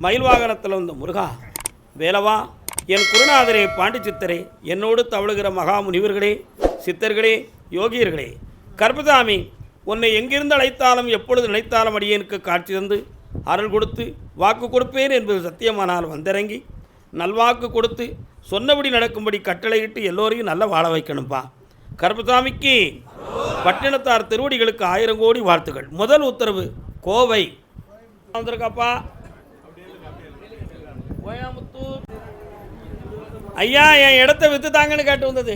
மயில் வாகனத்தில் வந்த முருகா, வேலவா, என் குருநாதரே, பாண்டிச்சித்தரே, என்னோடு தவழுகிற மகா முனிவர்களே, சித்தர்களே, யோகியர்களே, கர்பதாமி, உன்னை எங்கிருந்து அழைத்தாலும் எப்பொழுது நினைத்தாலும் அடியேனுக்கு காட்சி தந்து அருள் கொடுத்து வாக்கு கொடுப்பேன் என்பது சத்தியமானால் வந்திறங்கி நல்வாக்கு கொடுத்து சொன்னபடி நடக்கும்படி கட்டளையிட்டு எல்லோரையும் நல்லா வாழ வைக்கணும்ப்பா. கர்பசாமிக்கு பட்டினத்தார் திருவடிகளுக்கு 1000 கோடி வாழ்த்துக்கள். முதல் உத்தரவு கோவை வந்திருக்காப்பா. கோயம்புத்தூர் ஐயா, என் இடத்த வித்து தாங்கன்னு கேட்டு வந்தது.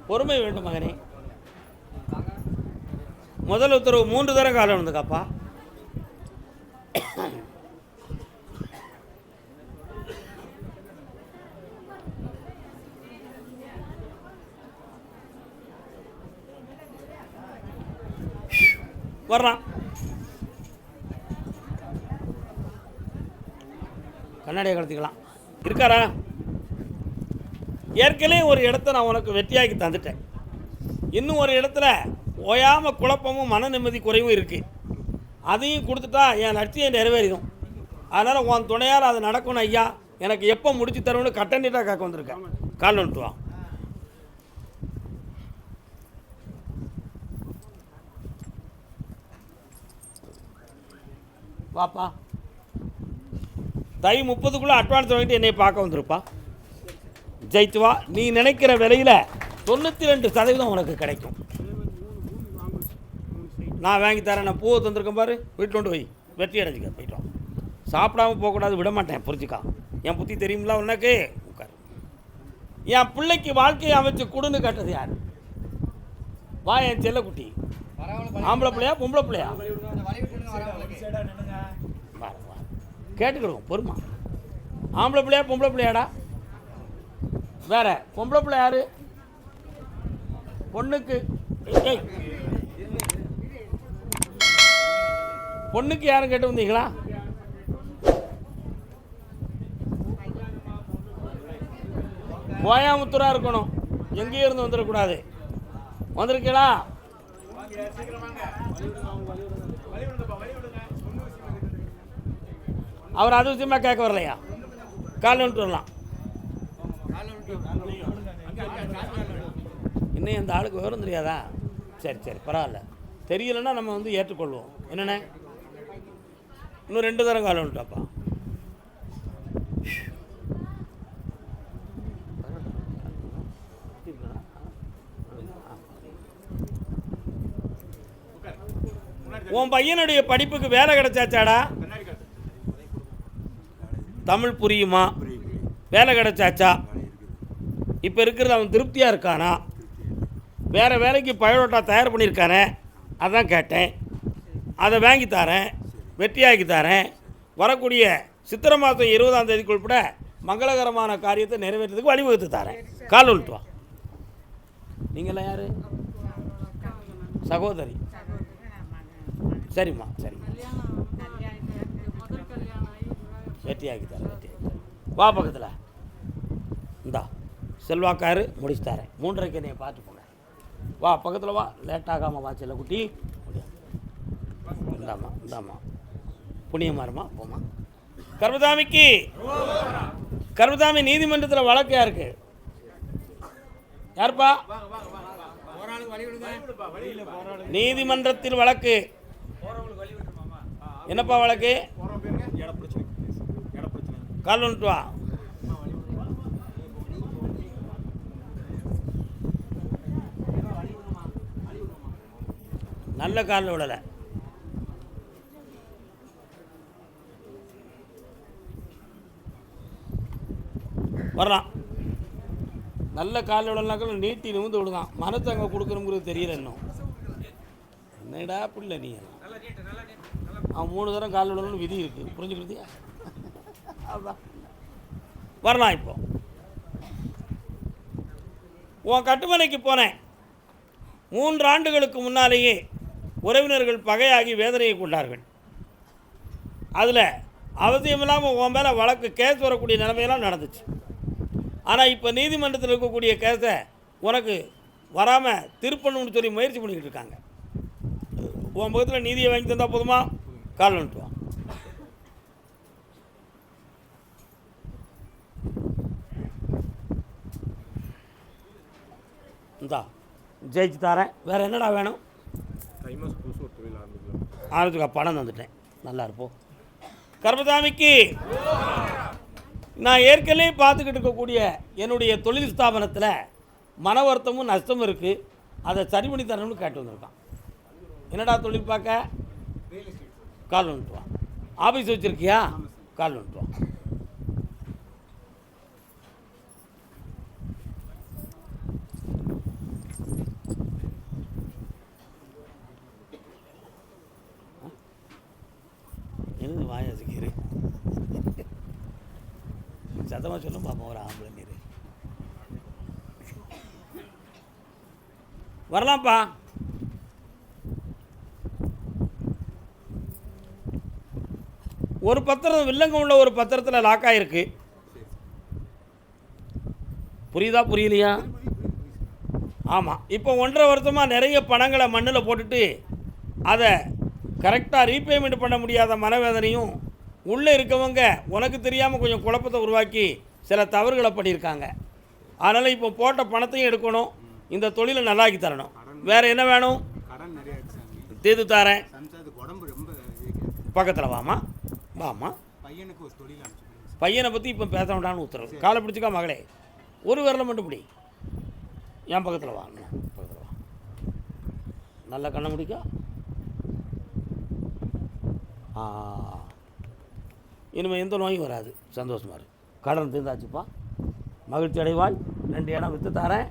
பொறுமை வேண்டும் மகனே. முதல் உத்தரவு 3 தரம் காலம் வந்ததுக்காப்பா. வர்றான் கண்ணாடியை கலத்திக்கலாம். இருக்காரா? ஏற்கனவே ஒரு இடத்த நான் உனக்கு வெற்றியாக்கி தந்துட்டேன். இன்னும் ஒரு இடத்துல ஓயாமல் குழப்பமும் மன நிம்மதி குறைவும் இருக்குது. அதையும் கொடுத்துட்டா என் லட்சியம் நிறைவேறிடும். அதனால் உன் துணையால் அது நடக்கணும் ஐயா. எனக்கு எப்போ முடிச்சு தருவோன்னு கட்டணிட்டாக கேட்க வந்திருக்கேன். கால் வந்துட்டு வா. வாப்பா. தை 30க்குள்ளே அட்வான்ஸ் வாங்கிட்டு என்னை பார்க்க வந்துருப்பா. ஜெயித்து வா. நீ நினைக்கிற விலையில் 92% உனக்கு கிடைக்கும். நான் வாங்கி தரேன். நான் பூவை தந்திருக்கேன் பாரு, வீட்டில் கொண்டு போய் வெற்றி அடைஞ்சிக்க. போயிட்டோம். சாப்பிடாமல் போகக்கூடாது, விட மாட்டேன். புரிஞ்சுக்கா. என் புத்தி தெரியுங்களா உனக்கு? உட்கார். என் பிள்ளைக்கு வாழ்க்கையை அமைச்சு கொடுன்னு கேட்டது யார்? வா என் செல்லக்குட்டி. ஆம்பளை பிள்ளையா பொம்பளை பிள்ளையா? கேட்டுக்கிடுவோம் பொறுமா. ஆம்பளை பிள்ளையா பொம்பளை பிள்ளையாடா? வேற பொம்பளை பிள்ளை யாரு? பொண்ணுக்கு பொண்ணுக்கு யாரும் கேட்டு வந்தீங்களா? கோயம்புத்தூரா இருக்கணும், எங்கேயும் இருந்து வந்துடக்கூடாது. வந்திருக்கீங்களா? அவர் அது விஷயமா கேட்க வரலையா? கால் வந்துட்டு வரலாம். இன்னும் அந்த ஆளுக்கு விவரம் தெரியாதா? சரி சரி பரவாயில்ல. தெரியலைன்னா நம்ம வந்து ஏற்றுக்கொள்வோம். என்னென்ன இன்னும் 2 தரம் கால் வந்துட்டாப்பா. உன் பையனுடைய படிப்புக்கு வேலை கிடைச்சாச்சாடா? தமிழ் புரியுமா? வேலை கிடைச்சாச்சா? இப்போ இருக்கிறது அவன் திருப்தியாக இருக்கானா? வேறு வேலைக்கு பயோடேட்டா தயார் பண்ணியிருக்கானே, அதான் கேட்டேன். அதை வாங்கி தரேன், வெற்றியாக்கி தரேன். வரக்கூடிய சித்திரை மாதம் 20ஆம் தேதிக்குள்பட மங்களகரமான காரியத்தை நிறைவேற்றதுக்கு வழிவகுத்து தரேன். கால் விட்டு வா. நீங்களாம் யார்? சகோதரி. சரிம்மா சரிம்மா. வெற்றியாக்கி தரேன். வா பக்கத்தில். இந்தா செல்வாக்காரு முடிச்சு தரேன். 3:30க்கு என்னை பார்த்து போங்க. வா பக்கத்தில் வா. லேட்டாகாமல் வா செல்ல குட்டி. இந்தாம்மா இந்தாம்மா. புண்ணியமாருமா போமா. கர்பதாமிக்கு கர்பதாமி நீதிமன்றத்தில் வழக்கு யாருக்கு? யாருப்பா? நீதிமன்றத்தில் வழக்கு. என்னப்பா வழக்கு? கால் வந்துட்டு வா. நல்ல காலில் விடலை. வரலாம். நல்ல காலில் விடலாக்க நீட்டி நிமிந்து விடுதான். மனத்தை அங்கே கொடுக்கணுங்கிறது தெரியல இன்னும். என்னடா பிள்ளை நீ? அவன் 3 தரம் காலில் விடணும்னு விதி இருக்குது. புரிஞ்சுக்கிட்டியா? அதுதான். வரலாம். இப்போ உன் கட்டுமனைக்கு போனேன். 3 ஆண்டுகளுக்கு முன்னாலேயே உறவினர்கள் பகையாகி வேதனையை கொண்டார்கள். அதில் அவசியமில்லாமல் உன் மேலே வழக்கு கேஸ் வரக்கூடிய நிலைமையெல்லாம் நடந்துச்சு. ஆனால் இப்போ நீதிமன்றத்தில் இருக்கக்கூடிய கேஸை உனக்கு வராமல் திருப்பணும்னு சொல்லி முயற்சி பண்ணிக்கிட்டு இருக்காங்க. உன் பக்கத்தில் நீதியை வாங்கி தந்தா போதுமா? கால் வந்துட்டு வா. இந்தா ஜெயிச்சு தரேன். வேறு என்னடா வேணும்? ஆரம்பிச்சுக்கா. பணம் தந்துட்டேன். நல்லா இருப்போம். கர்மசாமிக்கு நான் ஏற்கனவே பார்த்துக்கிட்டு இருக்கக்கூடிய என்னுடைய தொழில் ஸ்தாபனத்தில் மன வருத்தமும் நஷ்டமும் இருக்குது. அதை சரி பண்ணி தரணும்னு கேட்டு வந்திருக்கான். என்னடா தொழில் பார்க்க? கால் வந்துட்டு வா. ஆஃபீஸ் வச்சுருக்கியா? கால் வந்துட்டு வா. என்னது வாயாசிக்கிற சத்தமாக சொல்லும் பாப்பா. ஒரு ஆம்பளை நீர் வரலாம்ப்பா. ஒரு பத்திரம் வில்லங்கம் உள்ள ஒரு பத்திரத்தில் லாக் ஆகிருக்கு. புரியுதா புரியலையா? ஆமாம். இப்போ 1.5 வருஷமாக நிறைய பணங்களை மண்ணில் போட்டுட்டு அதை கரெக்டாக ரீபேமெண்ட் பண்ண முடியாத மனவேதனையும் உள்ளே இருக்கவங்க உனக்கு தெரியாமல் கொஞ்சம் குழப்பத்தை உருவாக்கி சில தவறுகளை பண்ணியிருக்காங்க. அதனால் இப்போ போட்ட பணத்தையும் எடுக்கணும், இந்த தொழிலை நல்லாக்கி தரணும். வேறு என்ன வேணும்? தீர்த்து தரேன். பக்கத்தில் வாமா வாமா. பையனை பற்றி இப்போ பேச வேண்டாம்னு உத்தரவு. காலை பிடிச்சிக்கா மகளே. ஒரு விரலை மட்டும் பிடி. என் பக்கத்தில் வா. பக்கத்தில் வா. நல்லா கண்ணை முடிக்கா. இனிமேல் எந்த நோயும் வராது. சந்தோஷமாக இருக்கு. கடன் தீர்ந்தாச்சுப்பா. மகிழ்ச்சி அடைவாய். 2 இடம் விற்று தரேன்.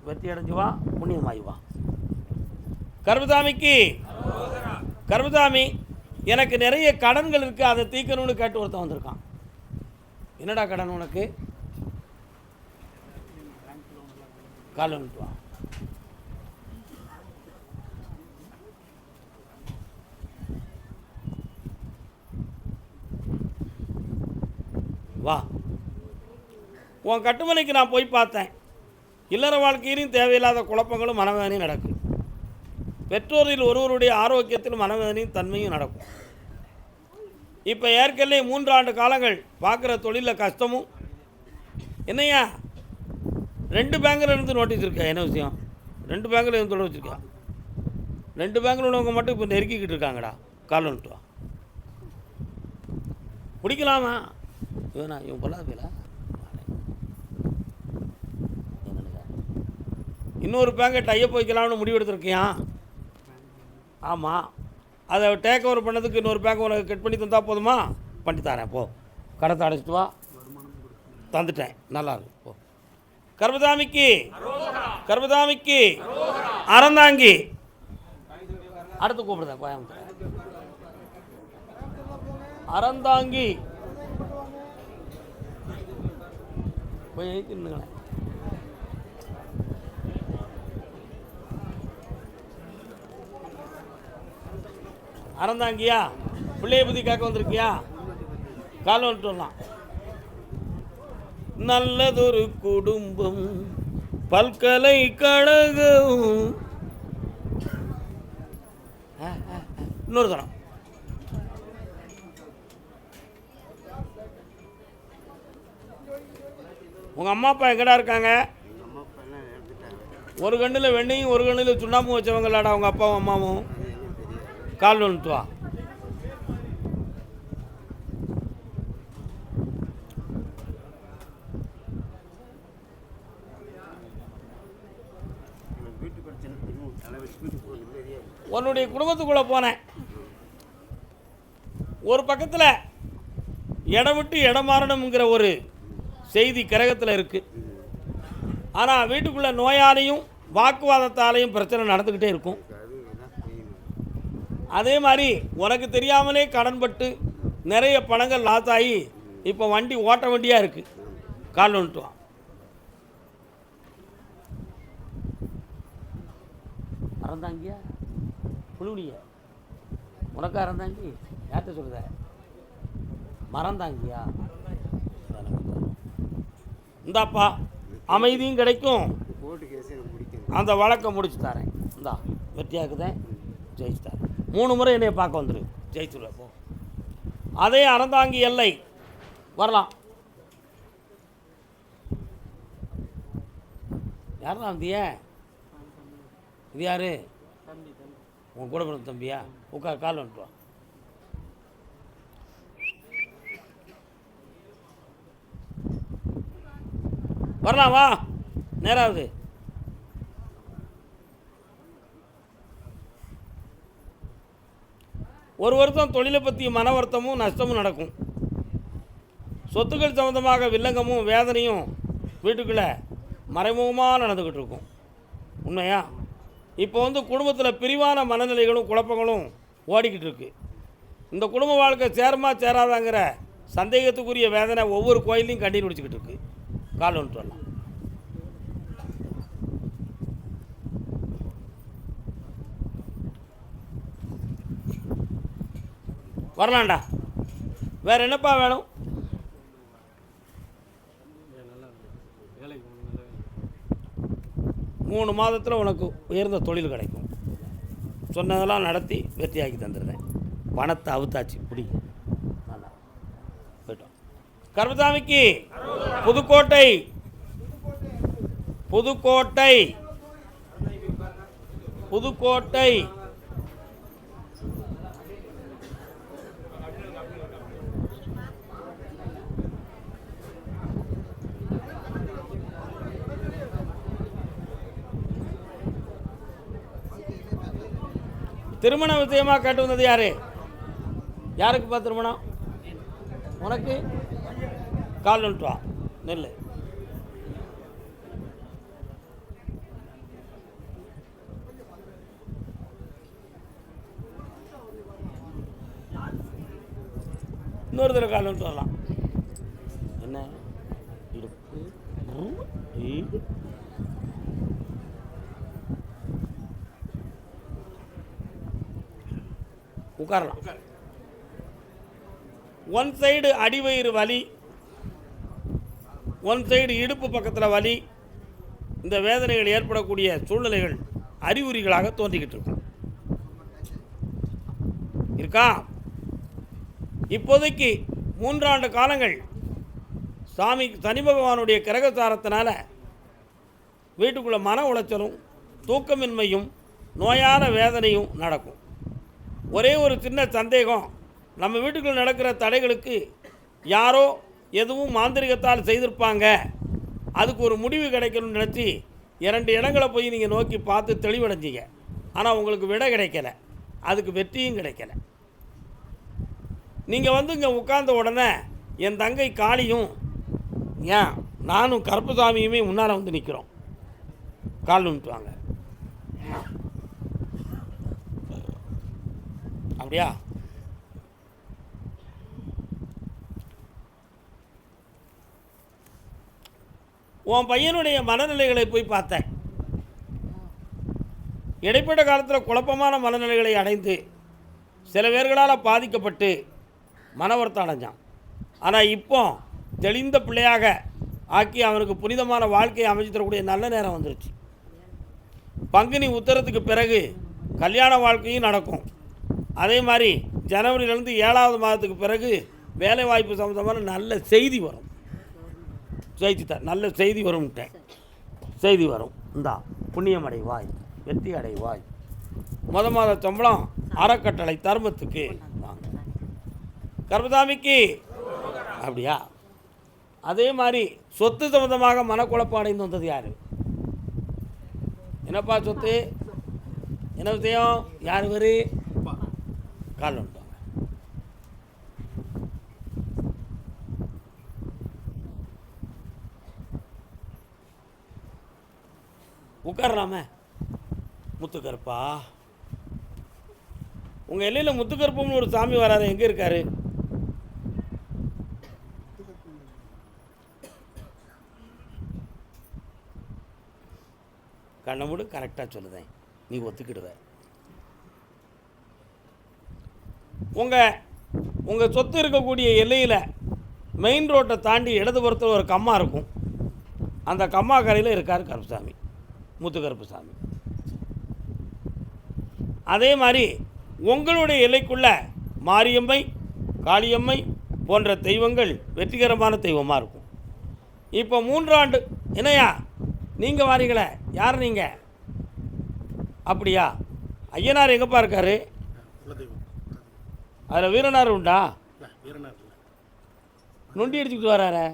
வெற்றி அடைஞ்சு வா. புண்ணியமாகி வா. கர்மசாமிக்கு கர்மசாமி எனக்கு நிறைய கடன்கள் இருக்குது, அதை தீர்க்கணும்னு கேட்டு ஒருத்தன் வந்திருக்கான். என்னடா கடன் உனக்கு? கால் வந்துட்டு வா. வா. உன் கட்டுமனைக்கு நான் போய் பார்த்தேன். இல்லற வாழ்க்கையிலும் தேவையில்லாத குழப்பங்களும் மனவேதனையும் நடக்கும். பெற்றோரில் ஒருவருடைய ஆரோக்கியத்தில் மனவேதனையும் தன்மையும் நடக்கும். இப்போ ஏற்கனவே 3 ஆண்டு காலங்கள் பார்க்குற தொழிலில் கஷ்டமும். என்னையா 2 பேங்கில் இருந்து நோட்டீஸ் இருக்கா? என்ன விஷயம்? 2 பேங்கில் இருந்து தொடர்பு வச்சுருக்கா? 2 பேங்கில் உள்ளவங்க மட்டும் இப்போ நெருக்கிக்கிட்டு இருக்காங்கடா. கால் வந்துட்டு வா. பிடிக்கலாமா? இவனா இவன் பொல்லாத பேலா? இன்னொரு பேங்கை டையப் வைக்கலாம்னு முடிவெடுத்துருக்கியான். ஆமாம். அதை டேக் ஓவர் பண்ணதுக்கு இன்னொரு பேங்க் உனக்கு கட் பண்ணி தந்தா போதுமா? பண்ணி தரேன். போ. கடத்தை அடைச்சிட்டு வா. தந்துட்டேன். நல்லா இருக்கு. போ. கர்மசாமிக்கு கர்மசாமிக்கு அறந்தாங்கி. அடுத்து கூப்பிடுதேன். கோயம்புத்தூர் அறந்தாங்கி போய் தின்னுங்களேன். அறந்தாங்கியா? பிள்ளைய பற்றி கேட்க வந்திருக்கியா? கால் வந்துட்டு வரலாம். நல்லதொரு குடும்பம் பல்கலைக்கழகம். இன்னொரு தரம். உங்கள் அம்மா அப்பா எங்கடா இருக்காங்க? ஒரு கண்ணில் வெண்ணையும் ஒரு கண்ணில் சுண்ணாம்பும் வச்சவங்களாடா உங்கள் அப்பாவும் அம்மாவும். கால் வந்துட்டு வா. உன்னுடைய குடும்பத்துக்குள்ளே போனேன். ஒரு பக்கத்தில் இடம் விட்டு இடம் மாறணுங்கிற ஒரு செய்தி கிரகத்தில் இருக்குது. ஆனால் வீட்டுக்குள்ளே நோயாலையும் வாக்குவாதத்தாலையும் பிரச்சனை நடந்துக்கிட்டே இருக்கும். அதே மாதிரி உனக்கு தெரியாமலே கடன்பட்டு நிறைய பணங்கள் லாஸ் ஆகி இப்போ வண்டி ஓட்ட வண்டியாக இருக்குது. கால் வந்துட்டு வா. அறந்தாங்கியா? புழுடிய உனக்கு அறந்தாங்கி? யார்கிட்ட சொல்லுத? மறந்தாங்கியா? இந்தாப்பா அமைதியும் கிடைக்கும். அந்த வழக்கை முடிச்சு தரேன். இந்தா வெற்றியாக்குதேன். ஜெயிச்சு தரேன். 3 முறை என்னை பார்க்க வந்துரு, ஜெயிச்சுருவேன். போ. அதே அறந்தாங்கி எல்லை வரலாம். யார் தான் வந்திய? இது யார்? உன் கூட பிறந்த தம்பியா? உட்கார், கால் வந்துட்டு வா. வரலாம், வா. நேராகுது. ஒரு வருஷம் தொழிலை பற்றி மன வருத்தமும் நஷ்டமும் நடக்கும். சொத்துக்கள் சம்மந்தமாக வில்லங்கமும் வேதனையும் வீட்டுக்குள்ளே மறைமுகமாக நடந்துக்கிட்டு இருக்கும். உண்மையா? இப்போ குடும்பத்தில் பிரிவான மனநிலைகளும் குழப்பங்களும் ஓடிக்கிட்டு இருக்கு. இந்த குடும்ப வாழ்க்கை சேருமா சேராதாங்கிற சந்தேகத்துக்குரிய வேதனை ஒவ்வொரு கோயிலையும் கண்ணீர் பிடிச்சிக்கிட்டு இருக்கு. கால் வந்துட்டு வரலாம். வரலாம்டா. வேறு என்னப்பா வேணும்? மூணு மாதத்தில் உனக்கு உயர்ந்த தொழில் கிடைக்கும். சொன்னதெல்லாம் நடத்தி வெற்றியாக்கி தந்துடுறேன். பணத்தை அவுத்தாச்சு, இப்படி நல்லா போயிட்டோம். கருப்பசாமிக்கு புதுக்கோட்டை, புதுக்கோட்டை, புதுக்கோட்டை. திருமண விஷயமாக கேட்டு வந்தது யாரு? யாருக்குப்பா திருமணம்? உனக்கு? கால் வந்துட்டு வா, நெல். இன்னொரு தடவை கால் வந்துட்டு வரலாம். என்ன இடுப்பு? உட்காரலாம். ஒன் சைடு அடிவயிறு வலி, ஒன் சைடு இடுப்பு பக்கத்தில் வலி. இந்த வேதனைகள் ஏற்படக்கூடிய சூழ்நிலைகள் அறிகுறிகளாக தோன்றிக்கிட்டு இருக்கும். இருக்கா? இப்போதைக்கு 3 ஆண்டு காலங்கள் சனி பகவானுடைய கிரகசாரத்தினால வீட்டுக்குள்ளே மன உளைச்சலும் தூக்கமின்மையும் நோயான வேதனையும் நடக்கும். ஒரே ஒரு சின்ன சந்தேகம், நம்ம வீட்டுக்குள்ள நடக்கிற தடைகளுக்கு யாரோ எதுவும் மாந்திரிகத்தால் செய்திருப்பாங்க, அதுக்கு ஒரு முடிவு கிடைக்கணும்னு நினச்சி 2 இடங்களை போய் நீங்கள் நோக்கி பார்த்து தெளிவடைஞ்சிங்க. ஆனால் உங்களுக்கு விடை கிடைக்கல, அதுக்கு வெற்றியும் கிடைக்கல. நீங்கள் இங்கே உட்கார்ந்த உடனே என் தங்கை காளியும் ஏன் நானும் கருப்பசாமியுமே முன்னால் வந்து நிற்கிறோம். கால் வந்துட்டு வாங்க. அப்படியா? உன் பையனுடைய மனநிலைகளை போய் பார்த்தேன். இடைப்பட்ட காலத்தில் குழப்பமான மனநிலைகளை அடைந்து சில பேர்களால் பாதிக்கப்பட்டு மன வருத்தம் அடைஞ்சான். ஆனால் இப்போ தெளிந்த பிள்ளையாக ஆக்கி அவனுக்கு புனிதமான வாழ்க்கையை அமைச்சு தரக்கூடிய நல்ல நேரம் வந்துருச்சு. பங்குனி உத்தரத்துக்கு பிறகு கல்யாண வாழ்க்கையும் நடக்கும். அதே மாதிரி ஜனவரியிலேருந்து 7வது மாதத்துக்கு பிறகு வேலை வாய்ப்பு சம்மந்தமான நல்ல செய்தி வரும். ஜெயிச்சுட்டேன், நல்ல செய்தி வரும்ட்டேன். செய்தி வரும். இந்தா புண்ணியம் அடைவாய், வெற்றி அடைவாய். மாத சம்பளம் அறக்கட்டளை தர்மத்துக்கு வாங்க. கருப்பசாமிக்கு அப்படியா? அதே மாதிரி சொத்து சம்பந்தமாக மனக்குழப்பம் அடைந்து வந்தது யார்? என்னப்பா சொத்து? என்ன விஷயம்? யார் வரு? கால் வந்துட்டாங்க. உட்காரலாமே. முத்துக்கருப்பா, உங்கள் எல்லையில் முத்துக்கருப்புன்னு ஒரு சாமி வராரு, எங்கே இருக்காரு? கண்ணை மூடு, கரெக்டாக சொல்லுதேன், நீ ஒத்துக்கிடுவ. உங்கள் சொத்து இருக்கக்கூடிய எல்லையில் மெயின் ரோட்டை தாண்டி இடதுபுறத்தில் ஒரு கம்மா இருக்கும். அந்த கம்மா கரையில் இருக்கார் கருப்பசாமி, முத்துக்கருப்புசாமி. அதே மாதிரி உங்களுடைய எல்லைக்குள்ள மாரியம்மை, காளியம்மை போன்ற தெய்வங்கள் வெற்றிகரமான தெய்வமாக இருக்கும். இப்போ 3 ஆண்டு என்னையா நீங்கள் வாரீங்களே, யார் நீங்கள்? அப்படியா? ஐயனார் எங்கப்பா இருக்காரு? அதில் வீரனார் உண்டா? நொண்டி அடிச்சுக்கிட்டு வராரு.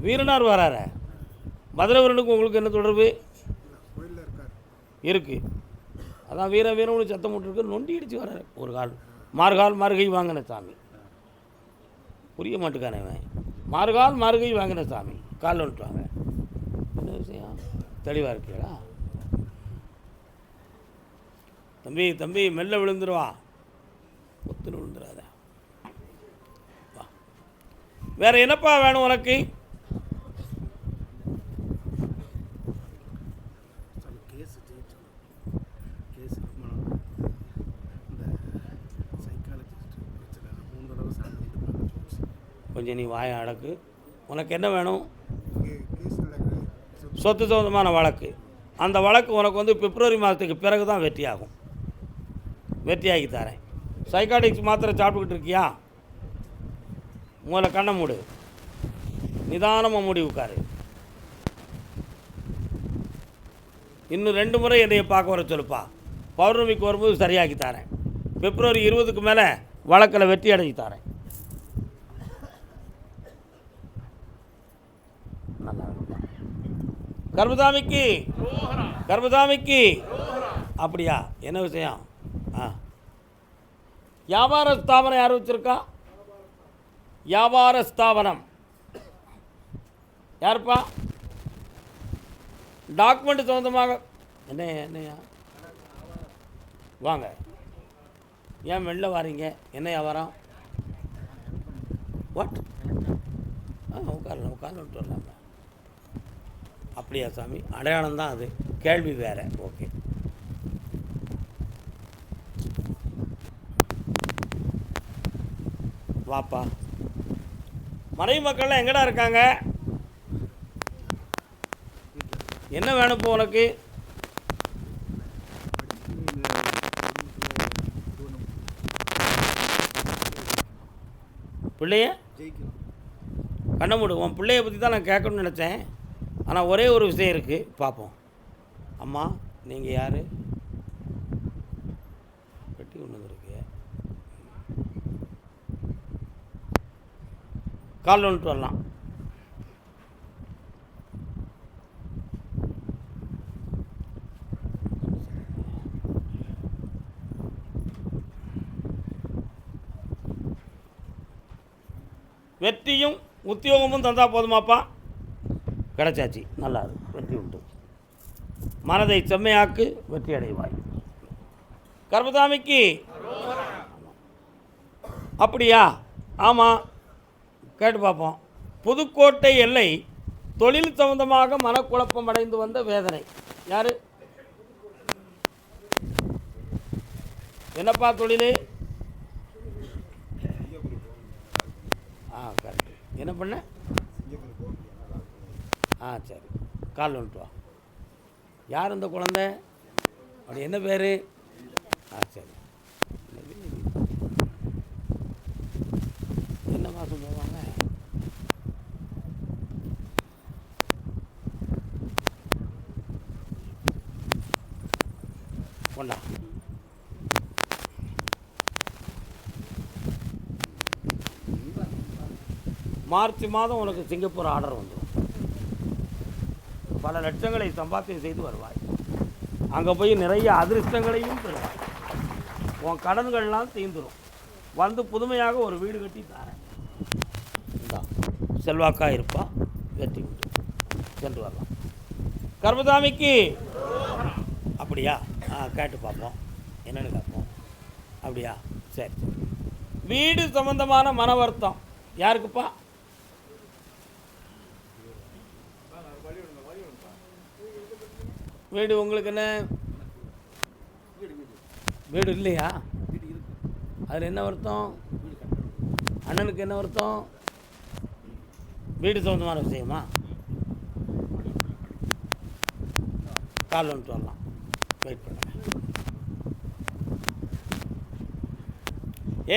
வீரனார் வராரு. மதுரவீரனுக்கு உங்களுக்கு என்ன தொடர்பு இருக்குது? அதான் வீர வீரனு சத்தம் போட்டுருக்கு. நொண்டி அடித்து வராரு. ஒரு கால் மார்கால் மார்கை வாங்கின சாமி. புரிய மாட்டுக்கானே மார்கால் மார்கை வாங்கின சாமி. கால் வந்துட்டுவாங்க. என்ன விஷயம் தெளிவாக இருக்கீங்களா? தம்பி தம்பி மெல்ல விழுந்துருவா, ஒத்துன்னு விழுந்துடாத. வேற என்னப்பா வேணும் உனக்கு? கொஞ்சம் நீ வாயை அடக்கு. உனக்கு என்ன வேணும்? சொத்து சம்பந்தமான வழக்கு. அந்த வழக்கு உனக்கு வந்து பிப்ரவரி மாதத்துக்கு பிறகு தான் வெற்றியாகும். வெற்றியாகி தரேன். சைக்காட்டிக்ஸ் மாத்திரை சாப்பிட்டுக்கிட்டு இருக்கியா? முதல்ல கண்ணை மூடு, நிதானமாக மூடி உட்காரு. இன்னும் 2 முறை என்னைய பார்க்க வர சொல்லுப்பா. பௌர்ணமிக்கு வரும்போது சரியாக்கி தரேன். பிப்ரவரி 20க்கு மேலே வழக்கில் வெற்றி அடைஞ்சி தரேன். நல்லா கர்மசாமிக்கு கர்மசாமிக்கு. அப்படியா? என்ன விஷயம்? வியாபார ஸ்தாபனம் யார் வச்சுருக்கா? வியாபார ஸ்தாபனம் யாருப்பா? டாக்குமெண்ட் சொந்தமாக என்னையா வாங்க. ஏன் வெளில வாரீங்க? என்ன வியாபாரம்? வாட்? உட்காரலாம் விட்டு வரலாமா? அப்படியா சாமி? அடையாளம் தான் அது, கேள்வி வேறு. ஓகே. வாப்பா. மனைவி மக்கள்லாம் எங்கடா இருக்காங்க? என்ன வேணும் இப்போ உனக்கு? பிள்ளைய கண்ண மூடு. உன் பிள்ளைய பற்றி தான் நான் கேட்கணும்னு நினச்சேன். ஆனால் ஒரே ஒரு விஷயம் இருக்குது, பார்ப்போம். அம்மா நீங்கள் யார்? வெட்டி ஒன்று இருக்கு. கால் வந்துட்டு வரலாம். வெற்றியும் உத்தியோகமும் தந்தால் போதுமாப்பா? கிடைச்சாச்சு. நல்லா இருக்கு. வெற்றி உண்டு. மனதை செம்மையாக்கு, வெற்றி அடைவாய். கர்மசாமிக்கு. அப்படியா? ஆமாம், கேட்டு பார்ப்போம். புதுக்கோட்டை எல்லை தொழில் சம்பந்தமாக மனக்குழப்பம் அடைந்து வந்த வேதனை யார்? என்னப்பா தொழில்? கரெக்டு. என்ன பண்ண? சரி, கால் வந்துட்டு வா. யார் இந்த குழந்தை? அப்படி என்ன பேர்? சரி. என்ன மாதம் போவாங்க? கொண்டா. மார்ச் மாதம் உனக்கு சிங்கப்பூர் ஆர்டர் வந்துடும். பல லட்சங்களை சம்பாத்தியம் செய்து வருவாய். அங்கே போய் நிறைய அதிர்ஷ்டங்களையும் பெறுவாய். உன் கடன்கள்லாம் தீர்ந்துடும். வந்து புதுமையாக ஒரு வீடு கட்டி தரேன். இந்தா செல்வாக்காக இருப்பா, வெற்றி உண்டு. சென்று வரலாம். கர்மசாமிக்கு. அப்படியா? கேட்டு பார்ப்போம், என்னென்னு கேட்போம். அப்படியா? சரி. வீடு சம்பந்தமான மன வருத்தம் யாருக்குப்பா? வீடு உங்களுக்கு என்ன? வீடு இல்லையா? அதில் என்ன வருத்தம்? அண்ணனுக்கு என்ன வருத்தம்? வீடு சம்பந்தமான விஷயமா? காலில் வந்துட்டு வரலாம். வெயிட் பண்ணுங்க.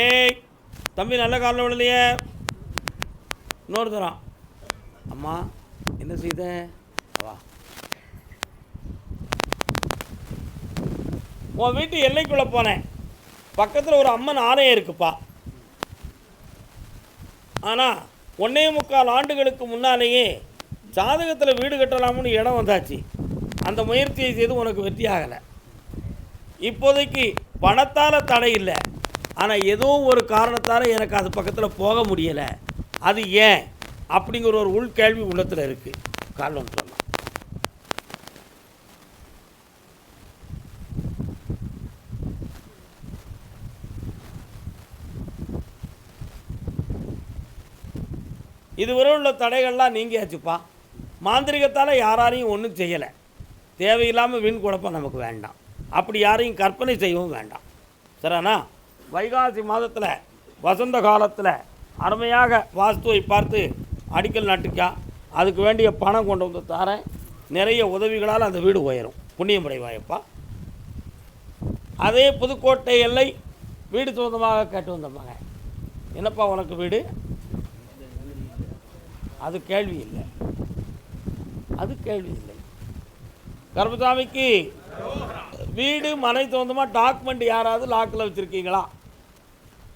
ஏய் தம்பி, நல்ல காலில் விடலையே. இன்னொரு தரம். அம்மா என்ன செய்த? வா. உன் வீட்டு எல்லைக்குள்ளே போனேன். பக்கத்தில் ஒரு அம்மன் ஆலயம் இருக்குப்பா. ஆனால் 1.25 ஆண்டுகளுக்கு முன்னாலேயே ஜாதகத்தில் வீடு கட்டலாம்னு இடம் வந்தாச்சு. அந்த முயற்சியை செய்து உனக்கு வெற்றி ஆகலை. இப்போதைக்கு பணத்தால் தடை இல்லை, ஆனால் ஏதோ ஒரு காரணத்தால் எனக்கு அது பக்கத்தில் போக முடியலை. அது ஏன் அப்படிங்கிற ஒரு உள்கேள்வி உள்ளத்தில் இருக்குது. காரணம் சொல்லலாம். இதுவரை உள்ள தடைகள்லாம் நீங்கியாச்சுப்பா. மாந்திரிகத்தால் யாரையும் ஒன்றும் செய்யலை. தேவையில்லாமல் வீண் குழப்பம் நமக்கு வேண்டாம். அப்படி யாரையும் கற்பனை செய்யவும் வேண்டாம். சரிண்ணா? வைகாசி மாதத்தில் வசந்த காலத்தில் அருமையாக வாஸ்துவை பார்த்து அடிக்கல் நாட்டுக்கா. அதுக்கு வேண்டிய பணம் கொண்டு வந்து தரேன். நிறைய உதவிகளால் அந்த வீடு உயரும். புண்ணியமுடைவாயப்பா. அதே புதுக்கோட்டை எல்லை வீடு சொந்தமாக கேட்டு வந்தம்மாங்க. என்னப்பா உனக்கு வீடு? அது கேள்வி இல்லை, அது கேள்வி இல்லை. கருப்பசாமிக்கு வீடு மனை சொந்தமாக டாக்குமெண்ட் யாராவது லாக்கில் வச்சுருக்கீங்களா?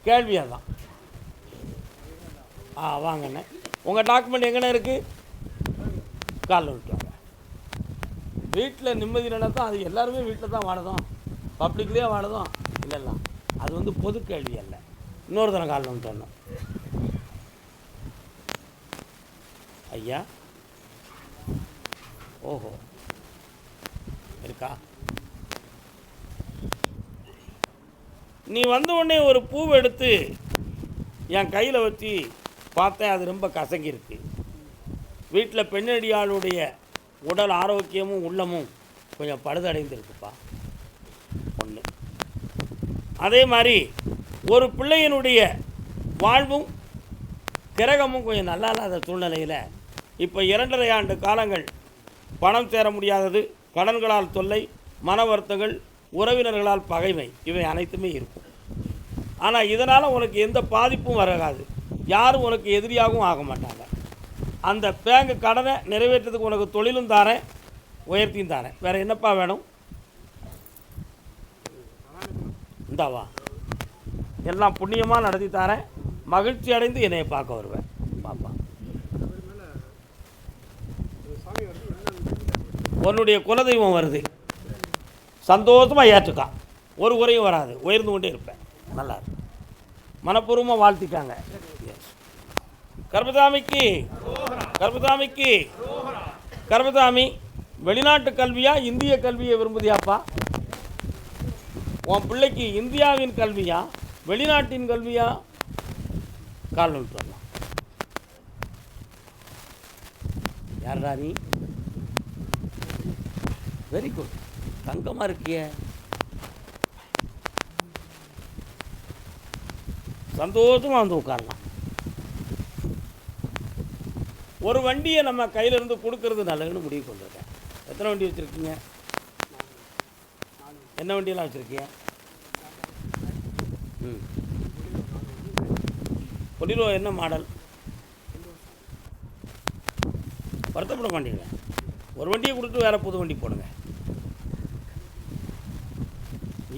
கேள்வி அதுதான். வாங்கண்ணே, உங்கள் டாக்குமெண்ட் எங்கண்ணே இருக்குது? காலில் விட்டுவாங்க. வீட்டில் நிம்மதி நினைத்தா அது எல்லாருமே வீட்டில் தான் வாழதும், பப்ளிக்லேயே வாழதும் இல்லைல்ல. அது பொது கேள்வி அல்ல. இன்னொரு தரம் காலில் வந்து சொன்னோம். ஐயா, ஓஹோ இருக்கா? நீ வந்த உடனே ஒரு பூவை எடுத்து என் கையில் வச்சு பார்த்தேன். அது ரொம்ப கசங்கிருக்கு. வீட்டில் பெண்ணடியாளுடைய உடல் ஆரோக்கியமும் உள்ளமும் கொஞ்சம் பழுதடைந்திருக்குப்பா. ஒன்று. அதே மாதிரி ஒரு பிள்ளையினுடைய வாழ்வும் கிரகமும் கொஞ்சம் நல்லா இல்லாத சூழ்நிலையில் இப்போ 2.5 ஆண்டு காலங்கள் பணம் சேர முடியாதது, கடன்களால் தொல்லை, மன வருத்தங்கள், உறவினர்களால் பகைமை, இவை அனைத்துமே இருக்கும். ஆனால் இதனால் உனக்கு எந்த பாதிப்பும் வராது. யாரும் உனக்கு எதிரியாகவும் ஆக மாட்டாங்க. அந்த பேங்க் கடனை நிறைவேற்றத்துக்கு உனக்கு தொழிலும் தாரேன், உயர்த்தியும் தாரேன். வேறு என்னப்பா வேணும்? இந்தாவா, எல்லாம் புண்ணியமாக நடத்தி தாரேன். மகிழ்ச்சி அடைந்து என்னை பார்க்க வருவேன். பாப்பா, உன்னுடைய குலதெய்வம் வருது, சந்தோஷமாக ஏற்றுக்கா. ஒரு குறையும் வராது, உயர்ந்து கொண்டே இருப்பேன். நல்லா இருக்கு. மனப்பூர்வமாக வாழ்த்திட்டாங்க. கருப்பசாமிக்கு கருப்பசாமிக்கு கருப்பசாமி வெளிநாட்டு கல்வியா இந்திய கல்வியை விரும்புதியாப்பா? உன் பிள்ளைக்கு இந்தியாவின் கல்வியா வெளிநாட்டின் கல்வியா? கால் விட்டு வரலாம். யாரா நீ? வெரி குட், தங்கமாக இருக்கிய. சந்தோஷமாக வந்து உட்காரலாம். ஒரு வண்டியை நம்ம கையிலிருந்து கொடுக்கறது நல்லதுன்னு முடிவு கொண்டிருக்கேன். எத்தனை வண்டி வச்சுருக்கீங்க? என்ன வண்டியெல்லாம் வச்சுருக்கீங்க? பொலிரோ என்ன மாடல்? வருத்தப்பட மாட்டீங்களா? ஒரு வண்டியை கொடுத்து வேறு புது வண்டி போடுங்க.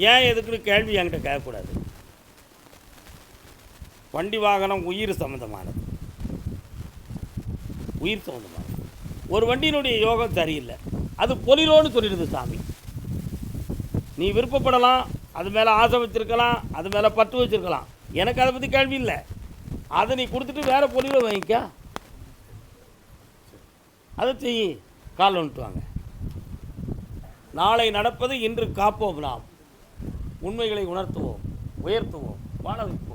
ஏன் எதுக்குன்னு கேள்வி என்கிட்ட கேட்கக்கூடாது. வண்டி வாகனம் உயிர் சம்மந்தமானது, உயிர் சம்மந்தமானது. ஒரு வண்டியினுடைய யோகம் சரியில்லை, அது பொலிரோன்னு சொல்லிடுது சாமி. நீ விருப்பப்படலாம், அது மேலே ஆசை வச்சுருக்கலாம், அது மேலே பற்று வச்சுருக்கலாம். எனக்கு அதை பற்றி கேள்வி இல்லை. அதை நீ கொடுத்துட்டு வேறு பொலிரோ வாங்கிக்க, அதை செய்ய. கால் வந்துட்டுவாங்க. நாளை நடப்பது இன்று காப்போம். நாம் உண்மைகளை உணர்த்துவோம், உயர்த்துவோம், வாழ வைப்போம்.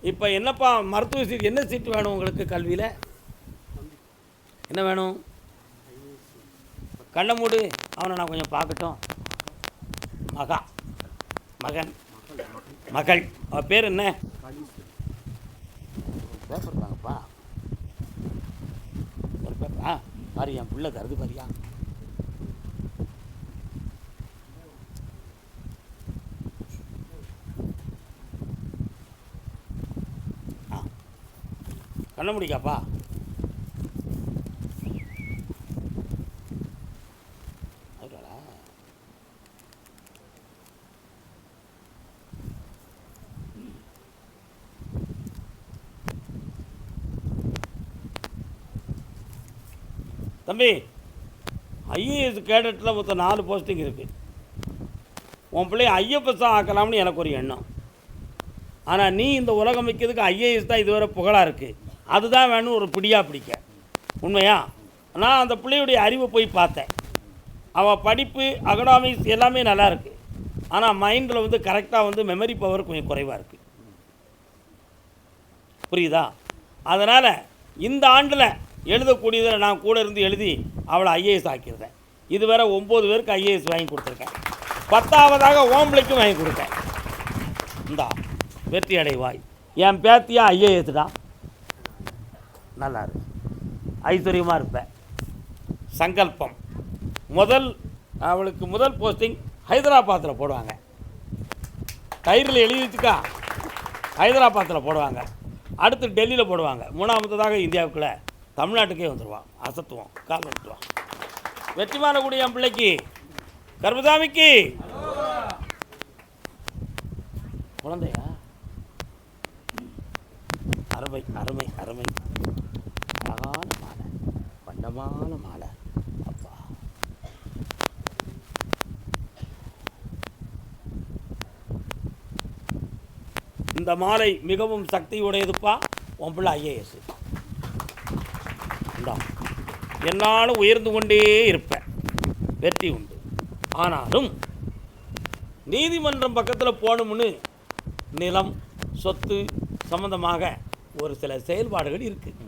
இப்போ என்னப்பா மருத்துவ சீட், என்ன சீட்டு வேணும் உங்களுக்கு? கல்வியில் என்ன வேணும்? கண்ணை மூடு, அவனை நான் கொஞ்சம் பார்க்கட்டும். மகன், மகள், அவள் பேர் என்ன? பேப்பர் தாங்கப்பா. ஒரு பேப்பரா பாரு, என் பிள்ளை தருது பாரியா. கண்ண முடிக்காப்பா. தம்பி, ஐஏஎஸ் கேடட்டில் மொத்தம் 4 போஸ்டிங் இருக்குது. உன் பிள்ளைய ஐஎஃப்எஸ் ஆக்கலாம்னு எனக்கு ஒரு எண்ணம். ஆனால் நீ இந்த உலகம் வைக்கிறதுக்கு ஐஏஎஸ் தான் இதுவரை புகழாக இருக்குது. அதுதான் வேணும் ஒரு பிடியாக பிடிக்க. உண்மையா? நான் அந்த பிள்ளையுடைய அறிவை போய் பார்த்தேன். அவள் படிப்பு அகடாமிக்ஸ் எல்லாமே நல்லா இருக்குது. ஆனால் மைண்டில் வந்து கரெக்டாக வந்து மெமரி பவர் கொஞ்சம் குறைவாக இருக்குது. புரியுதா? அதனால் இந்த ஆண்டில் எழுதக்கூடியதில் நான் கூட இருந்து எழுதி அவளை ஐஏஎஸ் ஆக்கியிருந்தேன். இதுவரை 9 பேருக்கு ஐஏஎஸ் வாங்கி கொடுத்துருக்கேன். 10ஆவதாக ஓம்பளைக்கும் வாங்கி கொடுத்தேன். இந்தா வெற்றி அடைவாய். என் பேத்தியா ஐஏஎஸ் தான். நல்லா இருக்கு, ஐஸ்வர்யமாக இருப்பேன். சங்கல்பம். அவளுக்கு முதல் போஸ்டிங் ஹைதராபாத்தில் போடுவாங்க. டைரில் எழுதி வச்சுக்கா, ஹைதராபாத்தில் போடுவாங்க. அடுத்து டெல்லியில் போடுவாங்க. 3ஆவதாக இந்தியாவுக்குள்ளே தமிழ்நாட்டுக்கே வந்துடுவான். அசத்துவோம், கால் வந்துடுவான். வெற்றிமாறக்கூடிய என் பிள்ளைக்கு, கர்பசாமிக்கு குழந்தையா? அருமை அருமை அருமை. அழகான மாலை, வண்ணமான மாலை. அப்பா, இந்த மாலை மிகவும் சக்தி உடையதுப்பா. உன் பிள்ளை ஐஏஎஸ். என்னாலும் உயர்ந்து கொண்டே இருப்பேன். வெற்றி உண்டு. ஆனாலும் நீதிமன்றம் பக்கத்தில் போகணும்னு நிலம் சொத்து சம்பந்தமாக ஒரு சில செயல்பாடுகள் இருக்குது.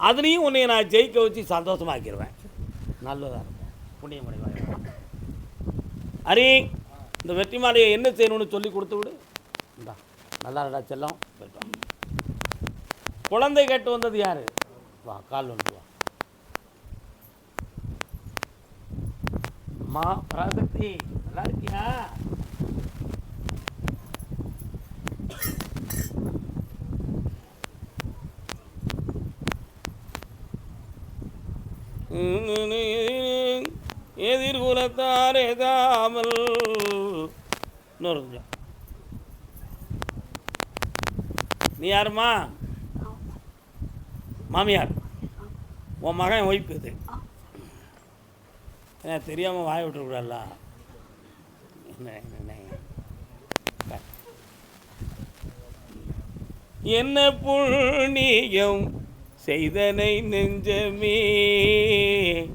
அதுலேயும் உன்னை நான் ஜெயிக்க வச்சு சந்தோஷமாக்கிடுவேன். நல்லதாக இருக்கும். புண்ணியமடைவாங்க. அரி, இந்த வெற்றி மாலையை என்ன செய்யணும்னு சொல்லி கொடுத்து விடு. இந்தா நல்லா இருக்கா செல்லம். போய்ட்டு குழந்தை கேட்டு வந்தது யார்? வா, கால் வந்துட்டு வா. அம்மா பராசக்தி, நல்லா இருக்கியா? எதிர்குலத்தாரே தாமல். இன்னொரு நீ யாருமா? மாமியார். உன் மகன் ஒய்ஃபு இது. தெரியாமல் வாய விட்டுருக்கூடாதுல்ல. என்ன புண்ணியம் செய்தனை நெஞ்சமே.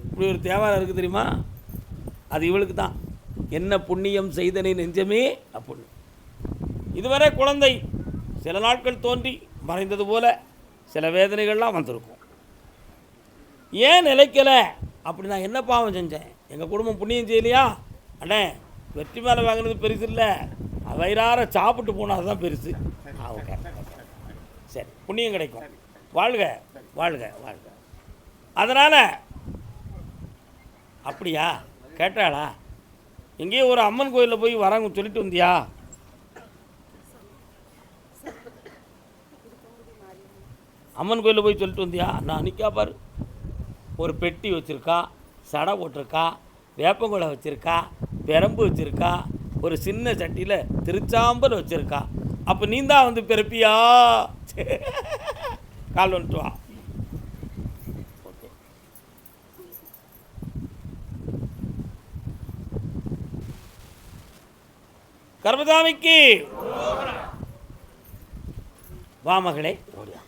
இப்படி ஒரு தேவாரம் இருக்குது தெரியுமா? அது இவளுக்கு தான். என்ன புண்ணியம் செய்தனை நெஞ்சமே அப்படின்னு. இதுவரை குழந்தை சில நாட்கள் தோன்றி மறைந்தது போல சில வேதனைகள்லாம் வந்திருக்கும். ஏன் நிலைக்கலை? அப்படி நான் என்ன பாவம் செஞ்சேன்? எங்கள் குடும்பம் புண்ணியம் செய்யலையா? அண்ணே, வெற்றி மேலே வாங்கினது பெருசு இல்லை, வயிறார சாப்பிட்டு போனால் அதுதான் பெருசு. ஓகே, சரி, புண்ணியம் கிடைக்கும். வாழ்க வாழ்க வாழ்க. அதனால் அப்படியா கேட்டாளா? எங்கேயோ ஒரு அம்மன் கோயிலில் போய் வராங்க சொல்லிட்டு வந்தியா? அம்மன் கோயிலில் போய் சொல்லிட்டு வந்தியா? நான் நிற்கா பாரு, ஒரு பெட்டி வச்சுருக்கா, சடை போட்டிருக்கா, வேப்பங்குளை வச்சுருக்கா, பெரம்பு வச்சுருக்கா, ஒரு சின்ன சட்டியில் திருச்சாம்பல் வச்சுருக்கா. அப்போ நீ தான் வந்து பிறப்பியா? கால் வந்துட்டு வா. ஓகே, கர்பசாமிக்கு வா மகளே. ஓடியா.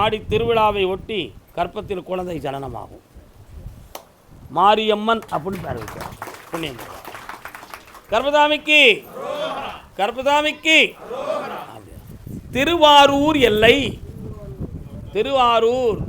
ஆடி திருவிழாவை ஒட்டி கற்பத்தில் குழந்தை ஜனனமாகும். மாரியம்மன் அப்படின்னு பேர் வைக்கிறார். புண்ணியம். கர்பசாமிக்கு கர்பசாமிக்கு திருவாரூர் எல்லை, திருவாரூர்